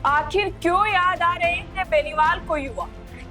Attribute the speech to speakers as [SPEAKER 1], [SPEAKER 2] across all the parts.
[SPEAKER 1] आखिर क्यों याद आ रहे हैं बेनीवाल को युवा?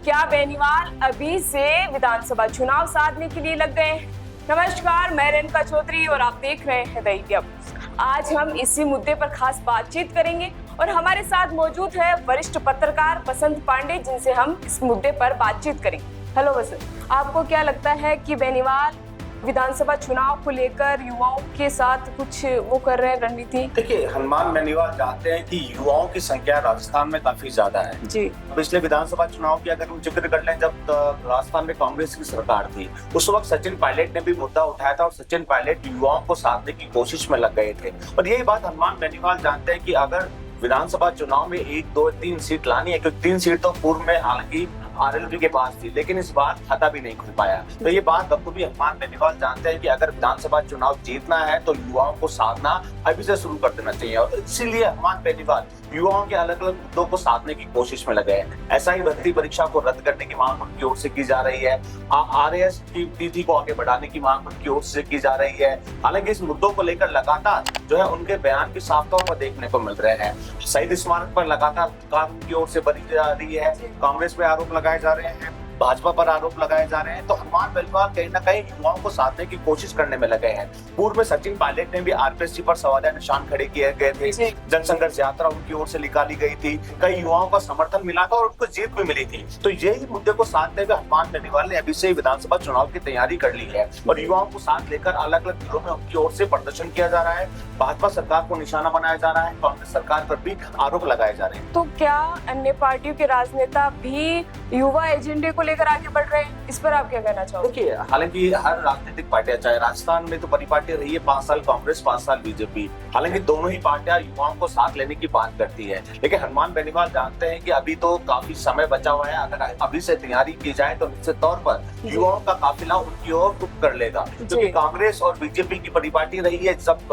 [SPEAKER 1] क्या बेनीवाल अभी से विधानसभा चुनाव साधने के लिए लग गए हैं? नमस्कार, मैं रेणुका चौधरी और आप देख रहे हैं दैनिक अपडेट। आज हम इसी मुद्दे पर खास बातचीत करेंगे और हमारे साथ मौजूद है वरिष्ठ पत्रकार बसंत पांडे, जिनसे हम इस मुद्दे पर बातचीत करेंगे। हेलो बसंत, आपको क्या लगता है कि बेनीवाल विधानसभा चुनाव को लेकर युवाओं के साथ कुछ वो कर रहे हैं रणनीति?
[SPEAKER 2] देखिए, हनुमान बेनीवाल जानते हैं कि युवाओं की संख्या राजस्थान में काफी ज्यादा है
[SPEAKER 1] जी।
[SPEAKER 2] पिछले विधानसभा चुनाव की अगर हम जिक्र कर लें, जब राजस्थान में कांग्रेस की सरकार थी, उस वक्त सचिन पायलट ने भी मुद्दा उठाया था और सचिन पायलट युवाओं को साधने की कोशिश में लग गए थे। और यही बात हनुमान बेनीवाल जानते हैं कि अगर विधानसभा चुनाव में 1, 2, 3 सीट लानी है, क्योंकि 3 सीट तो पूर्व में हालांकि आरएलडी के पास थी, लेकिन इस बार खाता भी नहीं खुल पाया। तो ये बात बखूबी हनुमान बेनीवाल जानते हैं कि अगर विधानसभा चुनाव जीतना है तो युवाओं को साधना अभी से शुरू कर देना चाहिए। और इसीलिए हनुमान बेनीवाल युवाओं के अलग अलग मुद्दों को साधने की कोशिश में लगे हैं। ऐसा ही भर्ती परीक्षा को रद्द करने की मांग उनकी ओर से की जा रही है। आरएएस की तिथि को आगे बढ़ाने की मांग उनकी ओर से की जा रही है। हालांकि इस मुद्दों को लेकर लगातार जो है उनके बयान भी साफ तौर पर देखने को मिल रहे हैं। शहीद स्मारक पर लगातार काम उनकी ओर से बनी जा रही है। कांग्रेस पे आरोप लगाए जा रहे हैं, भाजपा पर आरोप लगाए जा रहे हैं। तो हनुमान बेनीवाल कहीं ना कहीं युवाओं को साधने की कोशिश करने में लगे हैं। पूर्व में सचिन पायलट ने भी आरपीएससी पर सवालिया निशान खड़े किए गए थे। जनसंघर्ष यात्रा उनकी ओर से निकाली गई थी, कई युवाओं का समर्थन मिला था और उनको जीत भी मिली थी। तो यही मुद्दे को साधते हुए हनुमान बेनीवाल ने अभी से विधानसभा चुनाव की तैयारी कर ली है और युवाओं को साथ लेकर अलग अलग जिलों में उनकी ओर से प्रदर्शन किया जा रहा है। भाजपा सरकार को निशाना बनाया जा रहा है, कांग्रेस सरकार पर भी आरोप लगाए जा रहे हैं।
[SPEAKER 1] तो क्या अन्य पार्टियों के राजनेता भी युवा एजेंडे को लेकर आगे बढ़ रहे हैं? इस पर आप क्या कहना चाहोगे?
[SPEAKER 2] देखिए, हालांकि हर राजनीतिक पार्टियां, चाहे राजस्थान में तो बड़ी पार्टी रही है 5 साल कांग्रेस, 5 साल बीजेपी, हालांकि दोनों ही पार्टियां युवाओं को साथ लेने की बात करती है। लेकिन हनुमान बेनीवाल जानते हैं कि अभी तो काफी समय बचा हुआ है। अगर अभी से तैयारी की जाए तो निश्चित तौर पर युवाओं का काफिला उनकी ओर रुख कर लेगा, क्योंकि कांग्रेस और बीजेपी की बड़ी पार्टी रही है। जब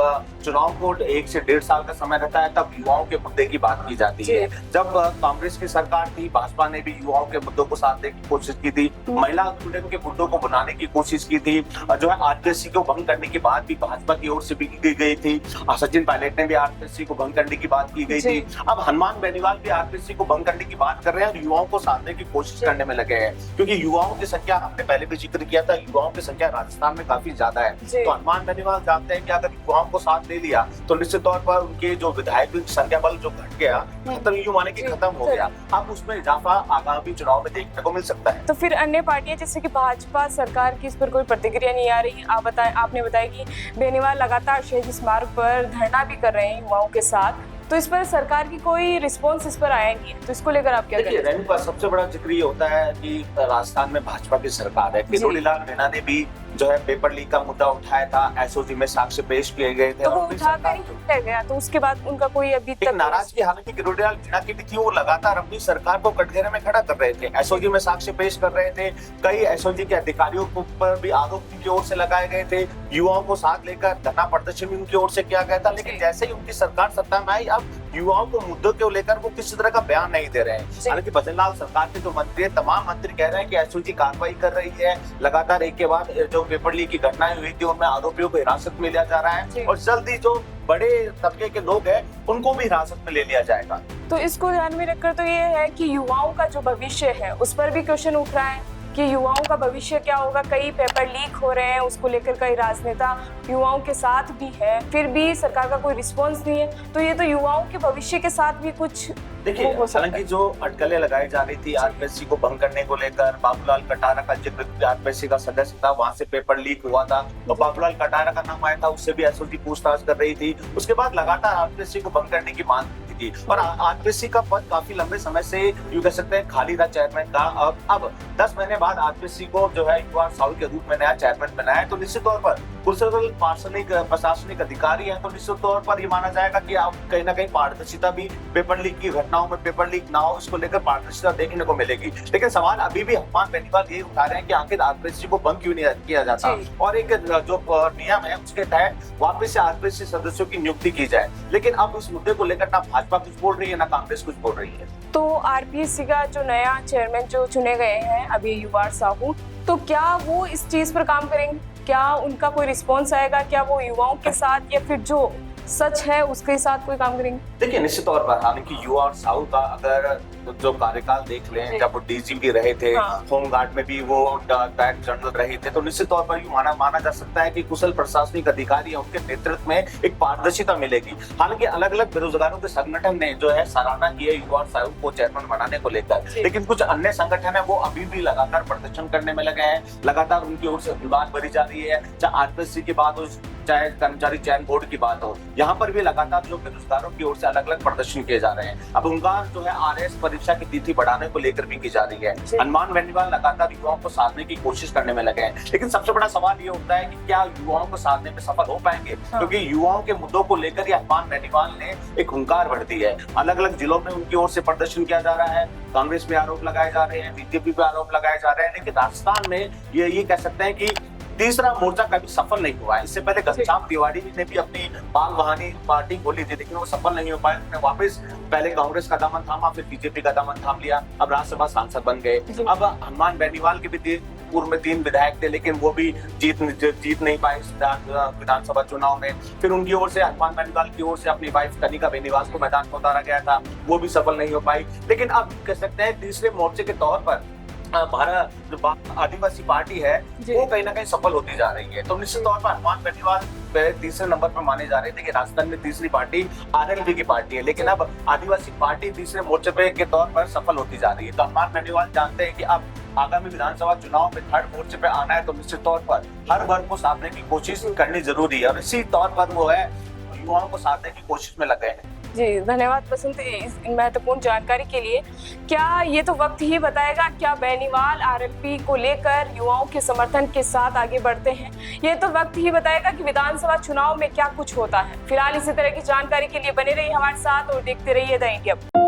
[SPEAKER 2] चुनाव को 1 से 1.5 साल का समय रहता है, तब युवाओं के मुद्दे की बात की जाती है। जब कांग्रेस की सरकार थी, भाजपा ने भी युवाओं के मुद्दों को साधने की कोशिश की थी, महिला आंदोलन के मुद्दों को बनाने की कोशिश की थी, जो है आरपीएससी को भंग करने की बात भी भाजपा की ओर से भी की गई थी। सचिन पायलट ने भी आरपीएससी को भंग करने की बात की गई थी। अब हनुमान बेनीवाल भी आरपीएससी को भंग करने की बात कर रहे हैं और युवाओं को साधने की कोशिश करने में लगे हैं, क्योंकि युवाओं की संख्या, हमने पहले भी जिक्र किया था, युवाओं की संख्या राजस्थान में काफी ज्यादा है। तो हनुमान बेनीवाल जानते हैं कि अगर युवाओं को साथ ले लिया तो निश्चित तौर पर उनके जो विधायक संख्या बल जो घट गया, खत्म यूं माने कि खत्म हो गया, अब उसमें इजाफा आगामी चुनाव में देखने को मिल सकता है।
[SPEAKER 1] तो फिर अन्य पार्टियां जैसे कि भाजपा सरकार की इस पर कोई प्रतिक्रिया नहीं आ रही? आपने बताया कि बेनीवाल लगातार शहीद स्मारक पर धरना भी कर रहे हैं युवाओं के साथ, तो इस पर सरकार की कोई रिस्पॉन्स इस पर आया नहीं है, तो इसको लेकर आप क्या कहते हैं?
[SPEAKER 2] रेणु का सबसे बड़ा जिक्र ये होता है कि राजस्थान में भाजपा की सरकार है। किरोड़ी लाल मीणा ने भी जो है पेपर लीक का मुद्दा उठाया था, एसओजी में साक्ष्य पेश किए गए थे,
[SPEAKER 1] तो वो उठाकर ही रह गया, तो उसके बाद उनका कोई अभी तक
[SPEAKER 2] नाराजगी हालांकि किरोड़ी लाल मीणा की भी थी। वो लगातार अपनी सरकार को कटघरे में खड़ा कर रहे थे, एसओजी में साक्ष्य पेश कर रहे थे। कई एसओजी के अधिकारियों पर भी आरोप उनकी ओर से लगाए गए थे। युवाओं को साथ लेकर धरना प्रदर्शन भी उनकी ओर से किया गया था। लेकिन जैसे ही उनकी सरकार सत्ता में आई, अब युवाओं को मुद्दों को लेकर वो किसी तरह का बयान नहीं दे रहे हैं। हालांकि भजनलाल सरकार के जो मंत्री है, तमाम मंत्री कह रहे हैं कि एसओजी कार्रवाई कर रही है। लगातार एक के बाद जो पेपर लीक की घटनाएं हुई थी, उनमें आरोपियों को हिरासत में लिया जा रहा है और जल्दी जो बड़े तबके के लोग हैं उनको भी हिरासत में ले लिया जाएगा।
[SPEAKER 1] तो इसको ध्यान में रखकर तो ये है कि युवाओं का जो भविष्य है उस पर भी क्वेश्चन उठ रहा है कि युवाओं का भविष्य क्या होगा। कई पेपर लीक हो रहे हैं, उसको लेकर कई राजनेता युवाओं के साथ भी है, फिर भी सरकार का कोई रिस्पॉन्स नहीं है। तो ये तो युवाओं के भविष्य के साथ भी कुछ
[SPEAKER 2] देखिए, हालांकि जो अटकलें लगाई जा रही थी आरपीएससी को भंग करने को लेकर, बाबूलाल कटारा का जिक्र आरपीएससी का सदस्य था, वहां से पेपर लीक हुआ था, तो बाबूलाल कटारा का नाम आया था, उससे भी एसओजी पूछताछ कर रही थी। उसके बाद लगातार आरपीएससी को भंग करने की मांग थी और आरपीएससी का पद काफी लंबे समय से यूं कह सकते हैं खाली था चेयरमैन का। अब 10 महीने बाद आरपीएससी को जो है युवा साहू के रूप में नया चेयरमैन बनाया, तो निश्चित तौर पर प्रशासनिक अधिकारी है, तो निश्चित तौर पर ये माना जाएगा कि अब कहीं ना कहीं पारदर्शिता भी पेपर लीक की घटनाओं में, पेपर लीक ना हो इसको लेकर पारदर्शिता देखने को मिलेगी। लेकिन सवाल अभी भी हनुमान बेनीवाल ये उठा रहे हैं कि आखिर आरपीएससी को भंग क्यों नहीं किया जाता और एक जो नियम है उसके तहत वापस से आरपीएससी सदस्यों की नियुक्ति की जाए। लेकिन अब इस मुद्दे को लेकर ना भाजपा कुछ बोल रही है, ना कांग्रेस कुछ बोल रही है।
[SPEAKER 1] तो आरपीएससी का जो नया चेयरमैन जो चुने गए हैं अभी युवा साहू, तो क्या वो इस चीज पर काम करेंगे? क्या उनका कोई रिस्पॉन्स आएगा? क्या वो युवाओं के साथ या फिर जो सच है उसके साथ कोई काम करेंगे?
[SPEAKER 2] देखिए निश्चित तौर पर हालांकि युवा और साहू का अगर जो कार्यकाल देख लें, जब वो डीजीपी रहे थे, होमगार्ड में भी वो डायरेक्टर जनरल रहे थे, तो निश्चित तौर पर माना जा सकता है कि कुशल प्रशासनिक अधिकारी है, उनके नेतृत्व में एक पारदर्शिता मिलेगी। हालांकि अलग अलग बेरोजगारों के संगठन ने जो है सराहना की है युवा और साहू को चेयरमैन बनाने को लेकर, लेकिन कुछ अन्य संगठन है वो अभी भी लगातार प्रदर्शन करने में लगे हैं, लगातार उनकी ओर से विवाद भरी जा रही है, चाहे आरपीएससी की बात हो, चाहे कर्मचारी चयन बोर्ड की बात हो, यहाँ पर भी लगातार जो बेरोजगारों की ओर से अलग अलग प्रदर्शन किए जा रहे हैं। अब हुंकार जो है आरएएस परीक्षा की तिथि बढ़ाने को लेकर भी की जा रही है। हनुमान बेनीवाल लगातार युवाओं को साधने की कोशिश करने में लगे हैं, लेकिन सबसे बड़ा सवाल ये होता है कि क्या युवाओं को साधने में सफल हो पाएंगे, क्योंकि युवाओं के मुद्दों को लेकर ही हनुमान बेनीवाल ने एक हुंकार भर दी है। अलग अलग जिलों में उनकी ओर से प्रदर्शन किया जा रहा है, कांग्रेस पे आरोप लगाए जा रहे हैं, बीजेपी पे आरोप लगाए जा रहे हैं, लेकिन राजस्थान में ये कह सकते हैं कि तीसरा मोर्चा कभी सफल नहीं हुआ है। इससे पहले घनश्याम तिवारी ने भी अपनी बाल बहानी पार्टी खोली थी, लेकिन वो सफल नहीं हो पाए। उन्होंने वापस पहले कांग्रेस का दामन थामा, फिर बीजेपी का दामन थाम लिया, अब राज्यसभा सांसद बन गए। अब हनुमान बेनीवाल के भी पूर्व में 3 विधायक थे, लेकिन वो भी जीत नहीं पाए विधानसभा चुनाव में। फिर उनकी ओर से हनुमान बेनीवाल की ओर से अपनी वाइफ कनिका बेनीवाल को मैदान में उतारा गया था, वो भी सफल नहीं हो पाई। लेकिन अब कह सकते हैं तीसरे मोर्चे के तौर पर भारत जो आदिवासी पार्टी है वो कहीं ना कहीं सफल होती जा रही है। तो निश्चित तौर पर हनुमान बेनीवाल तीसरे नंबर पर माने जा रहे थे कि राजस्थान में तीसरी पार्टी आरएलपी की पार्टी है, लेकिन अब आदिवासी पार्टी तीसरे मोर्चे पे के तौर पर सफल होती जा रही है। तो हनुमान बेनीवाल जानते हैं कि अब आगामी विधानसभा चुनाव में थर्ड मोर्चे पे आना है, तो निश्चित तौर पर हर वर्ग को साधने की कोशिश करनी जरूरी है, और इसी तौर पर वो है युवाओं को साधने की कोशिश में लगे हैं।
[SPEAKER 1] जी धन्यवाद बसंती इस महत्वपूर्ण जानकारी के लिए। क्या ये तो वक्त ही बताएगा क्या बेनीवाल आरएलपी को लेकर युवाओं के समर्थन के साथ आगे बढ़ते हैं। ये तो वक्त ही बताएगा कि विधानसभा चुनाव में क्या कुछ होता है। फिलहाल इसी तरह की जानकारी के लिए बने रहिए हमारे साथ और देखते रहिए द इंडिया।